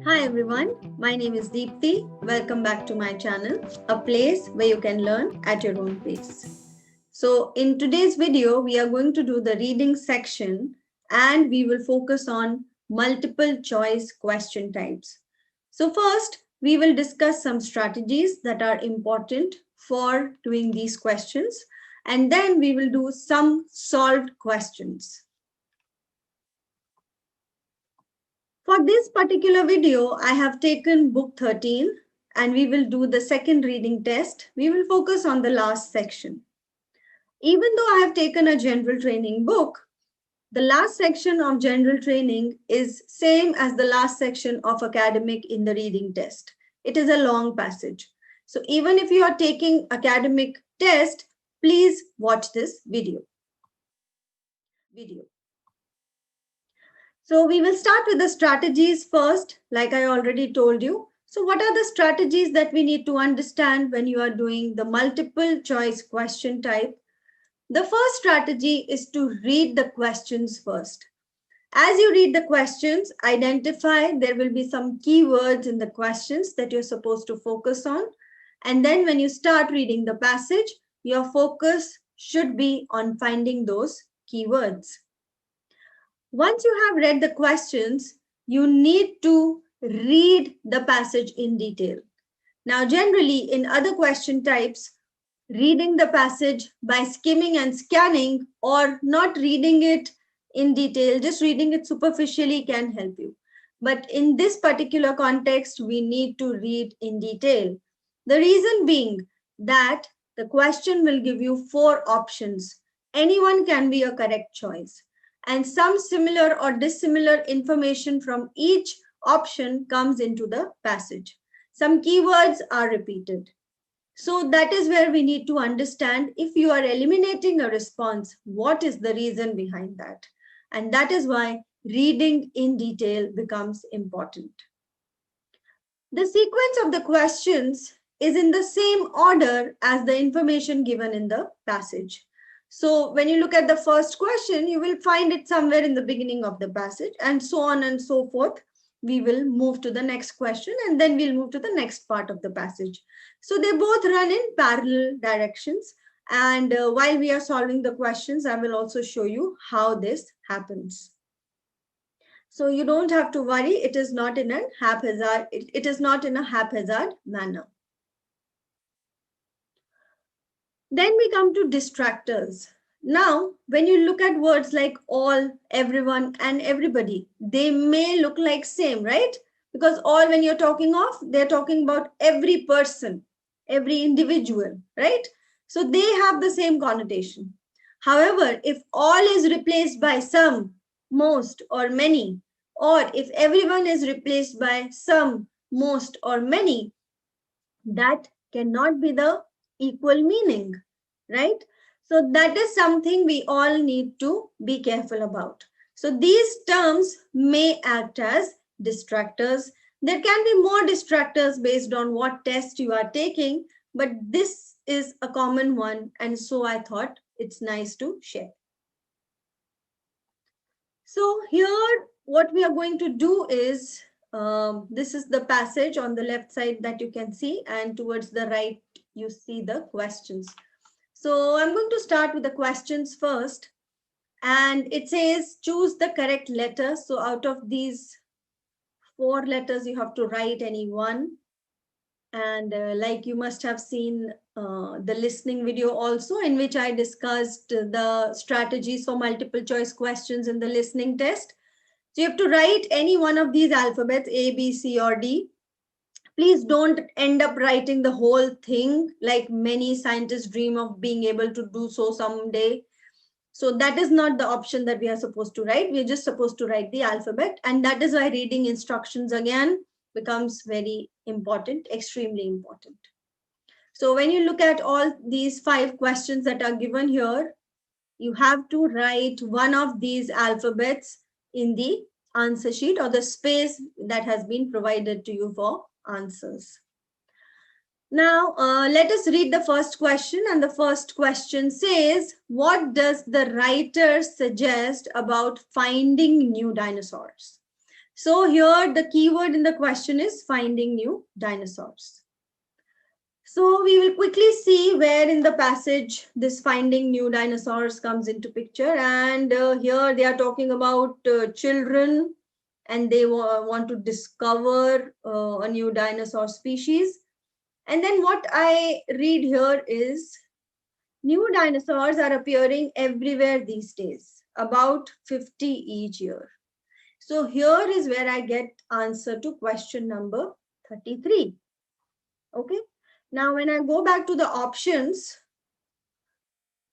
Hi everyone, my name is Deepti. Welcome back to my channel, a place where you can learn at your own pace. So in today's video, we are going to do the reading section and we will focus on multiple choice question types. So first, we will discuss some strategies that are important for doing these questions, and then we will do some solved questions. For this particular video, I have taken book 13 and we will do the second reading test. We will focus on the last section. Even though I have taken a general training book, the last section of general training is same as the last section of academic in the reading test. It is a long passage. So even if you are taking academic test, please watch this video. So we will start with the strategies first, like I already told you. So what are the strategies that we need to understand when you are doing the multiple choice question type? The first strategy is to read the questions first. As you read the questions, identify there will be some keywords in the questions that you're supposed to focus on. And then when you start reading the passage, your focus should be on finding those keywords. Once you have read the questions, you need to read the passage in detail. Now, generally, in other question types, reading the passage by skimming and scanning or not reading it in detail, just reading it superficially can help you. But in this particular context, we need to read in detail. The reason being that the question will give you 4 options. Anyone can be a correct choice. And some similar or dissimilar information from each option comes into the passage. Some keywords are repeated. So that is where we need to understand if you are eliminating a response, what is the reason behind that? And that is why reading in detail becomes important. The sequence of the questions is in the same order as the information given in the passage. So when you look at the first question, you will find it somewhere in the beginning of the passage and so on and so forth. We will move to the next question and then we'll move to the next part of the passage. So they both run in parallel directions. And while we are solving the questions, I will also show you how this happens. So you don't have to worry. It is not in a haphazard. It is not in a haphazard manner. Then we come to distractors. Now, when you look at words like all, everyone, and everybody, they may look like same, right? Because all, when you're talking of, they're talking about every person, every individual, right? So they have the same connotation. However, if all is replaced by some, most, or many, or if everyone is replaced by some, most, or many, that cannot be the equal meaning, right? So that is something we all need to be careful about. So these terms may act as distractors. There can be more distractors based on what test you are taking, but this is a common one, and so I thought it's nice to share. So here, what we are going to do is, this is the passage on the left side that you can see, and towards the right, you see the questions. So I'm going to start with the questions first. And it says, choose the correct letter. So out of these 4 letters, you have to write any one. And like you must have seen the listening video also, in which I discussed the strategies for multiple choice questions in the listening test. So you have to write any one of these alphabets, A, B, C, or D. Please don't end up writing the whole thing like many scientists dream of being able to do so someday. So that is not the option that we are supposed to write. We're just supposed to write the alphabet. And that is why reading instructions again becomes very important, extremely important. So when you look at all these 5 questions that are given here, you have to write one of these alphabets in the answer sheet or the space that has been provided to you for answers. Now, let us read the first question. And the first question says, what does the writer suggest about finding new dinosaurs? So here the keyword in the question is finding new dinosaurs. So we will quickly see where in the passage this finding new dinosaurs comes into picture. And here they are talking about children, and they want to discover a new dinosaur species. And then what I read here is new dinosaurs are appearing everywhere these days, about 50 each year. So here is where I get answer to question number 33. Okay. Now, when I go back to the options,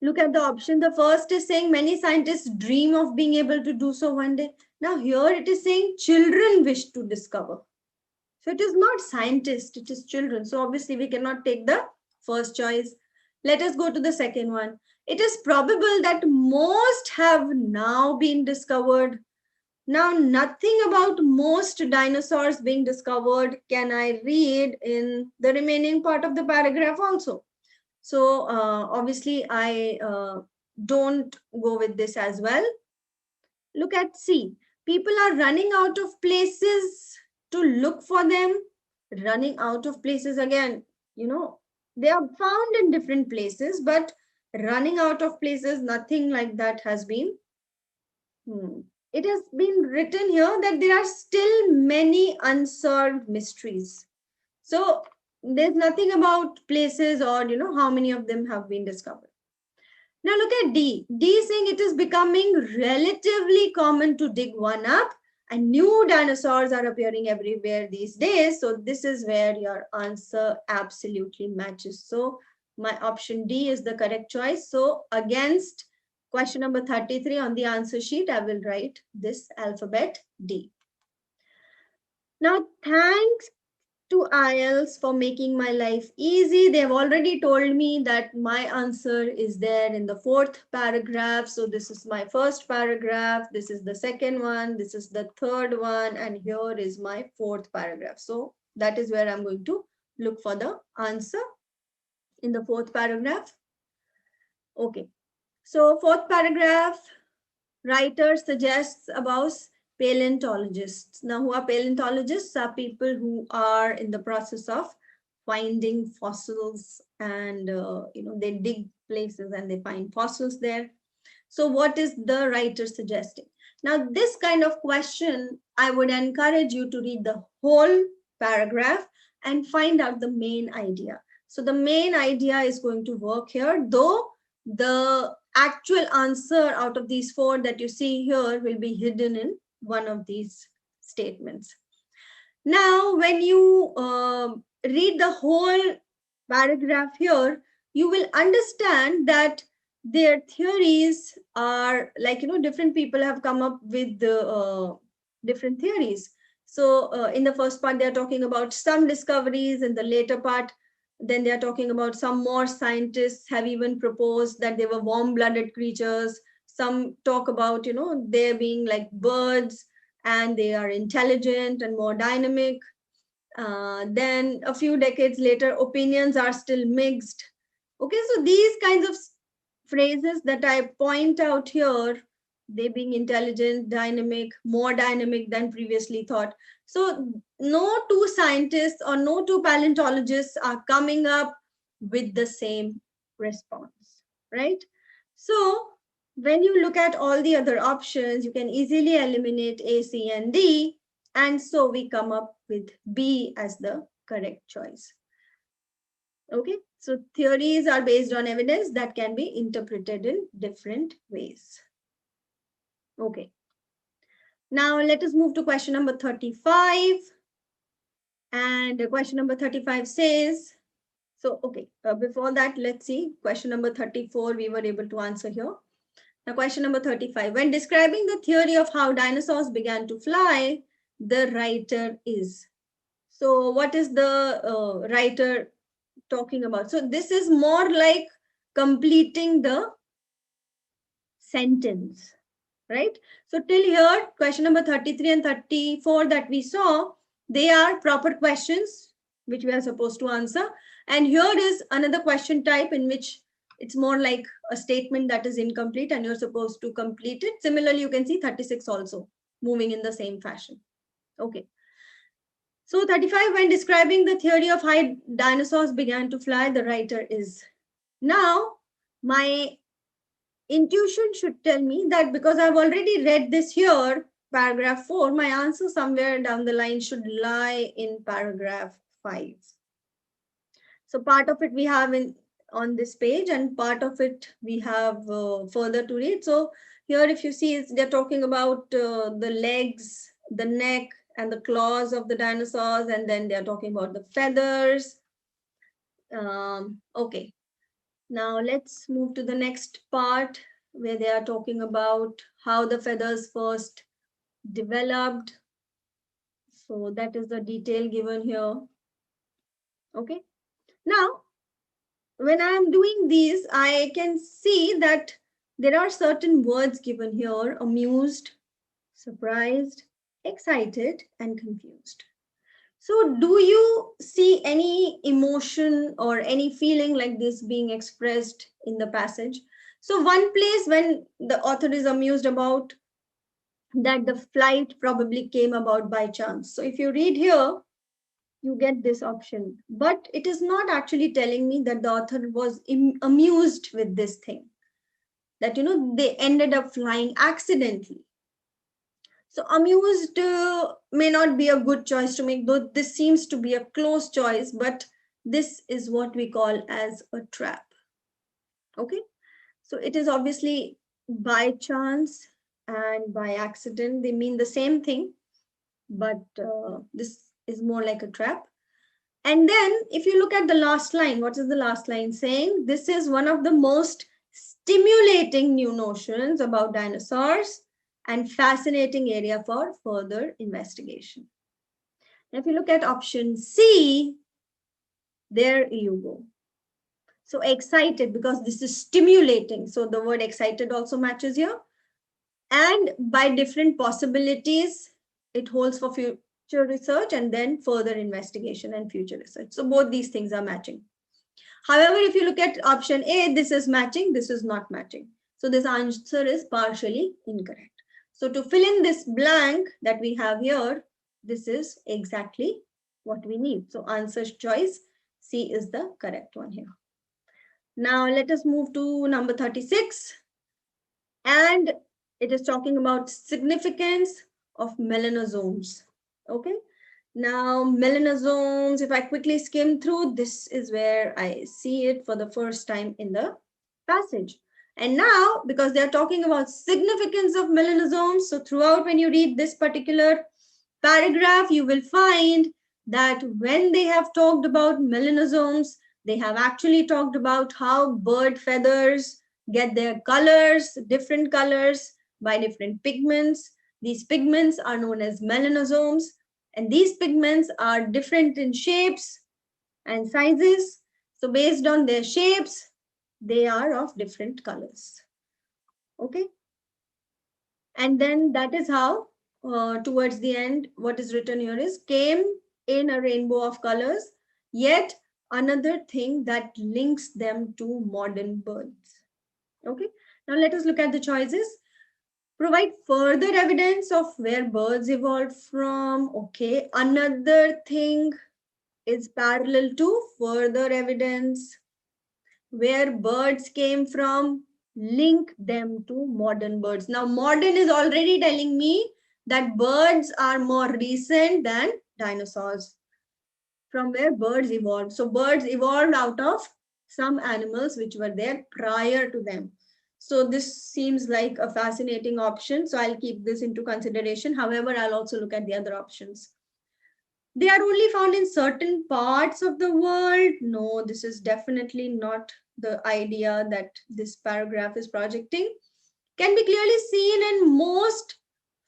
look at the option. The first is saying many scientists dream of being able to do so one day. Now, here it is saying children wish to discover. So it is not scientists, it is children. So obviously we cannot take the first choice. Let us go to the second one. It is probable that most have now been discovered. Now, nothing about most dinosaurs being discovered can I read in the remaining part of the paragraph also. So obviously I don't go with this as well. Look at C. People are running out of places to look for them. Running out of places again, they are found in different places, but running out of places, nothing like that has been. It has been written here that there are still many unsolved mysteries. So there's nothing about places or, how many of them have been discovered. Now look at D. D is saying it is becoming relatively common to dig one up, and new dinosaurs are appearing everywhere these days. So this is where your answer absolutely matches. So my option D is the correct choice. So against question number 33 on the answer sheet, I will write this alphabet D. Now, thanks to IELTS for making my life easy. They've already told me that my answer is there in the fourth paragraph. So this is my first paragraph. This is the second one. This is the third one. And here is my fourth paragraph. So that is where I'm going to look for the answer in the fourth paragraph. Okay. So fourth paragraph, writer suggests about paleontologists. Now, who are paleontologists? Are people who are in the process of finding fossils, and they dig places and they find fossils there. So what is the writer suggesting? Now, this kind of question, I would encourage you to read the whole paragraph and find out the main idea. So the main idea is going to work here, though the actual answer out of these four that you see here will be hidden in one of these statements. Now, when you read the whole paragraph here, you will understand that their theories are like, different people have come up with the different theories. So in the first part, they're talking about some discoveries. In the later part, then they're talking about some more scientists have even proposed that they were warm-blooded creatures. Some talk about, they being like birds and they are intelligent and more dynamic. Then a few decades later, opinions are still mixed. Okay, so these kinds of phrases that I point out here, they being intelligent, dynamic, more dynamic than previously thought. So no two scientists or no two paleontologists are coming up with the same response, right? So when you look at all the other options, you can easily eliminate A, C, and D. And so we come up with B as the correct choice. Okay, so theories are based on evidence that can be interpreted in different ways. Okay. Now let us move to question number 35. And question number 35 says, so, okay, before that, let's see, question number 34, we were able to answer here. Now, question number 35, when describing the theory of how dinosaurs began to fly, the writer is. So what is the writer talking about? So this is more like completing the sentence, right? So till here, question number 33 and 34 that we saw, they are proper questions which we are supposed to answer. And here is another question type in which it's more like a statement that is incomplete and you're supposed to complete it. Similarly, you can see 36 also moving in the same fashion. Okay. So 35, when describing the theory of how dinosaurs began to fly, the writer is. Now, my intuition should tell me that because I've already read this here, paragraph 4, my answer somewhere down the line should lie in paragraph 5. So part of it we have in on this page, and part of it we have further to read. So here, if you see, they're talking about the legs, the neck, and the claws of the dinosaurs, and then they're talking about the feathers. Okay, now let's move to the next part where they are talking about how the feathers first developed. So that is the detail given here. Okay, now when I am doing these, I can see that there are certain words given here: amused, surprised, excited, and confused. So, do you see any emotion or any feeling like this being expressed in the passage? So, one place when the author is amused about that the flight probably came about by chance. So, if you read here, you get this option, but it is not actually telling me that the author was amused with this thing, that they ended up flying accidentally. So amused may not be a good choice to make, though this seems to be a close choice, but this is what we call as a trap. Okay, so it is obviously by chance and by accident, they mean the same thing, but this is more like a trap. And then if you look at the last line, what is the last line saying? This is one of the most stimulating new notions about dinosaurs and fascinating area for further investigation. If you look at option C, there you go. So excited, because this is stimulating. So the word excited also matches here. And by different possibilities, it holds for future research and then further investigation and future research. So both these things are matching. However, if you look at option A, this is matching, this is not matching. So this answer is partially incorrect. So to fill in this blank that we have here, this is exactly what we need. So answer choice C is the correct one here. Now let us move to number 36. And it is talking about significance of melanosomes. Okay. Now, melanosomes, if I quickly skim through, this is where I see it for the first time in the passage. And now, because they're talking about significance of melanosomes, so throughout when you read this particular paragraph, you will find that when they have talked about melanosomes, they have actually talked about how bird feathers get their colors, different colors by different pigments. These pigments are known as melanosomes. And these pigments are different in shapes and sizes. So based on their shapes, they are of different colors. Okay. And then that is how, towards the end, what is written here is came in a rainbow of colors, yet another thing that links them to modern birds. Okay. Now let us look at the choices. Provide further evidence of where birds evolved from. Okay. Another thing is parallel to further evidence. Where birds came from, link them to modern birds. Now, modern is already telling me that birds are more recent than dinosaurs. From where birds evolved. So birds evolved out of some animals which were there prior to them. So this seems like a fascinating option. So I'll keep this into consideration. However, I'll also look at the other options. They are only found in certain parts of the world. No, this is definitely not the idea that this paragraph is projecting. Can be clearly seen in most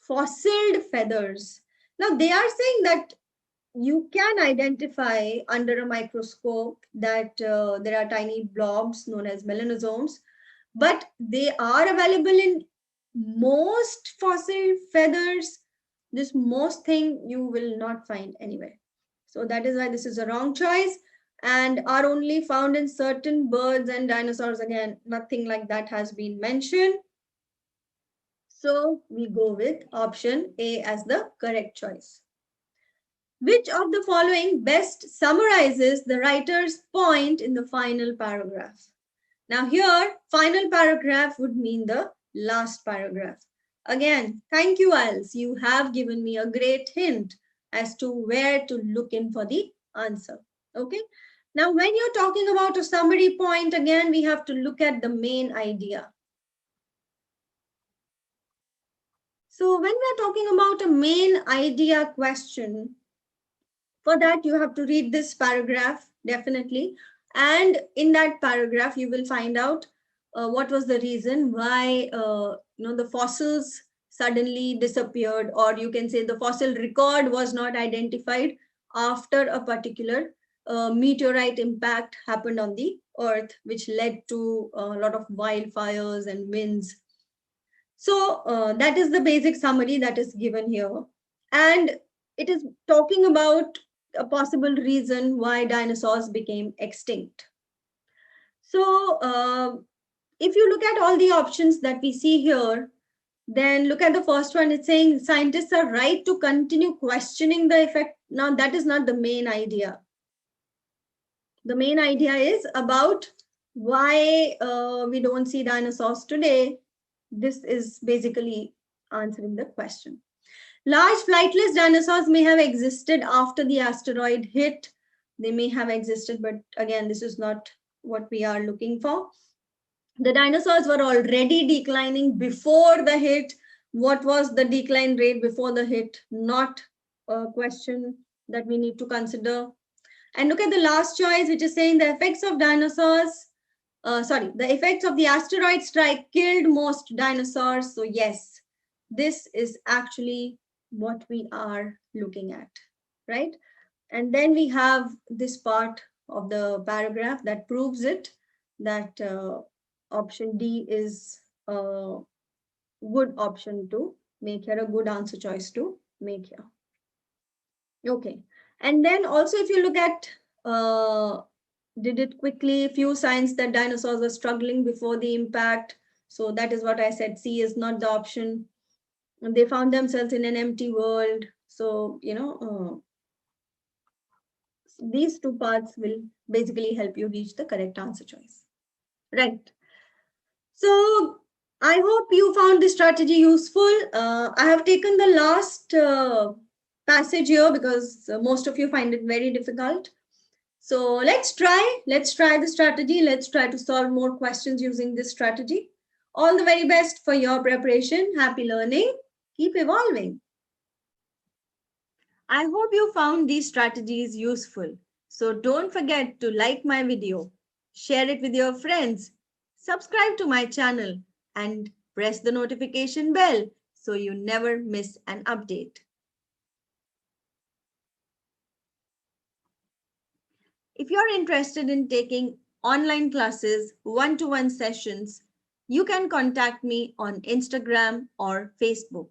fossilized feathers. Now, they are saying that you can identify under a microscope that there are tiny blobs known as melanosomes, but they are available in most fossil feathers. This most thing you will not find anywhere. So that is why this is a wrong choice, and are only found in certain birds and dinosaurs. Again, nothing like that has been mentioned. So we go with option A as the correct choice. Which of the following best summarizes the writer's point in the final paragraph? Now here, final paragraph would mean the last paragraph. Again, thank you, IELTS. You have given me a great hint as to where to look in for the answer. Okay. Now, when you're talking about a summary point, again, we have to look at the main idea. So when we're talking about a main idea question, for that, you have to read this paragraph, definitely. And in that paragraph, you will find out what was the reason why the fossils suddenly disappeared, or you can say the fossil record was not identified after a particular meteorite impact happened on the Earth, which led to a lot of wildfires and winds. So that is the basic summary that is given here. And it is talking about a possible reason why dinosaurs became extinct. So if you look at all the options that we see here, then look at the first one. It's saying scientists are right to continue questioning the effect. Now, that is not the main idea. The main idea is about why we don't see dinosaurs today. This is basically answering the question. Large flightless dinosaurs may have existed after the asteroid hit. They may have existed, but again, this is not what we are looking for. The dinosaurs were already declining before the hit. What was the decline rate before the hit? Not a question that we need to consider. And look at the last choice, which is saying the effects of dinosaurs, the effects of the asteroid strike killed most dinosaurs. So yes, this is actually what we are looking at, right? And then we have this part of the paragraph that proves it, that option D is a good option to make here, a good answer choice to make here. Okay. And then also if you look at, did it quickly, few signs that dinosaurs were struggling before the impact. So that is what I said, C is not the option. And they found themselves in an empty world. So, these two parts will basically help you reach the correct answer choice. Right. So I hope you found this strategy useful. I have taken the last passage here because most of you find it very difficult. So let's try the strategy. Let's try to solve more questions using this strategy. All the very best for your preparation. Happy learning. Keep evolving. I hope you found these strategies useful. So don't forget to like my video, share it with your friends, subscribe to my channel, and press the notification bell so you never miss an update. If you're interested in taking online classes, one-to-one sessions, you can contact me on Instagram or Facebook.